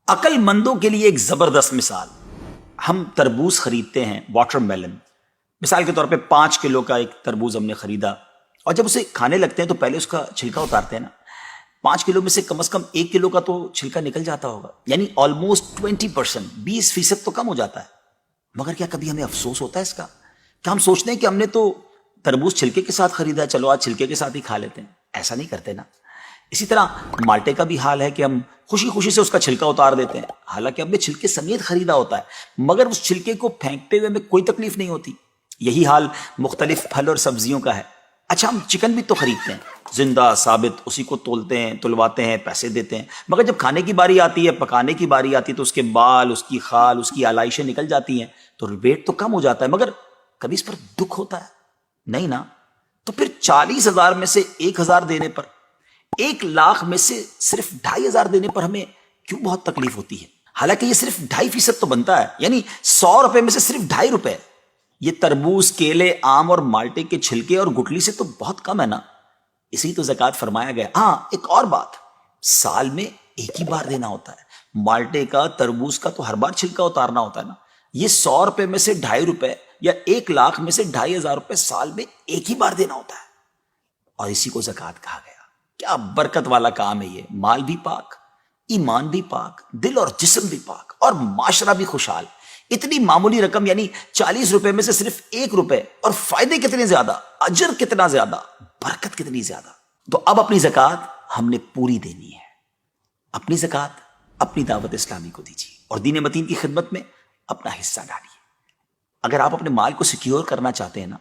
عقل مندوں کے لیے ایک زبردست مثال. ہم تربوز خریدتے ہیں، واٹر میلن. مثال کے طور پہ 5 کلو کا ایک تربوز ہم نے خریدا، اور جب اسے کھانے لگتے ہیں تو پہلے اس کا چھلکا اتارتے ہیں نا. 5 کلو میں سے کم از کم 1 کلو کا تو چھلکا نکل جاتا ہوگا، یعنی آلموسٹ 20%، 20% تو کم ہو جاتا ہے. مگر کیا کبھی ہمیں افسوس ہوتا ہے اس کا؟ کیا ہم سوچتے ہیں کہ ہم نے تو تربوز چھلکے کے ساتھ خریدا ہے، چلو آج چھلکے کے ساتھ ہی کھا لیتے ہیں؟ ایسا نہیں کرتے نا. اسی طرح مالٹے کا بھی حال ہے کہ ہم خوشی خوشی سے اس کا چھلکا اتار دیتے ہیں، حالانکہ ہم نے چھلکے سمیت خریدا ہوتا ہے، مگر اس چھلکے کو پھینکتے ہوئے ہمیں کوئی تکلیف نہیں ہوتی. یہی حال مختلف پھل اور سبزیوں کا ہے. اچھا، ہم چکن بھی تو خریدتے ہیں، زندہ ثابت، اسی کو تولتے ہیں، تلواتے ہیں، پیسے دیتے ہیں، مگر جب کھانے کی باری آتی ہے، پکانے کی باری آتی ہے، تو اس کے بال، اس کی خال، اس کی آلائشیں نکل جاتی ہیں، تو ویٹ تو کم ہو جاتا ہے. مگر کبھی اس پر دکھ ہوتا ہے؟ نہیں نا. تو پھر 40,000 میں سے 1,000 دینے پر، 1,00,000 میں سے صرف 2,500 دینے پر ہمیں کیوں بہت تکلیف ہوتی ہے؟ حالانکہ یہ صرف 2.5% تو بنتا ہے، یعنی 100 روپے میں سے صرف 2.5 روپے. یہ تربوز، کیلے، آم اور مالٹے کے چھلکے اور گٹلی سے تو بہت کم ہے نا. اسی تو زکوٰۃ فرمایا گیا. ہاں، ایک اور بات، سال میں ایک ہی بار دینا ہوتا ہے. مالٹے کا، تربوز کا تو ہر بار چھلکا اتارنا ہوتا ہے نا. یہ 100 روپے میں سے 2.5 روپے یا 1,00,000 میں سے 2,500 روپے سال میں ایک ہی بار دینا ہوتا ہے، اور اسی کو زکوٰۃ کہا گیا. کیا برکت والا کام ہے یہ. مال بھی پاک، ایمان بھی پاک، دل اور جسم بھی پاک، اور معاشرہ بھی خوشحال. اتنی معمولی رقم، یعنی 40 روپے میں سے صرف 1 روپے، اور فائدے کتنے زیادہ، اجر کتنا زیادہ، برکت کتنی زیادہ. تو اب اپنی زکوٰۃ ہم نے پوری دینی ہے. اپنی زکوٰۃ اپنی دعوت اسلامی کو دیجیے، اور دین متین کی خدمت میں اپنا حصہ ڈالیے. اگر آپ اپنے مال کو سیکیور کرنا چاہتے ہیں نا،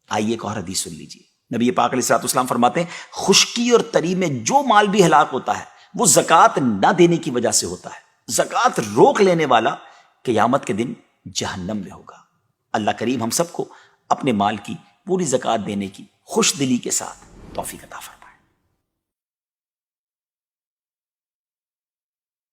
آئیے ایک اور حدیث سن لیجیے. نبی پاک علیہ الصلوۃ والسلام فرماتے ہیں، خشکی اور تری میں جو مال بھی ہلاک ہوتا ہے وہ زکوٰۃ نہ دینے کی وجہ سے ہوتا ہے. زکوٰۃ روک لینے والا قیامت کے دن جہنم میں ہوگا. اللہ کریم ہم سب کو اپنے مال کی پوری زکوٰۃ دینے کی خوش دلی کے ساتھ توفیق عطا فرمائے.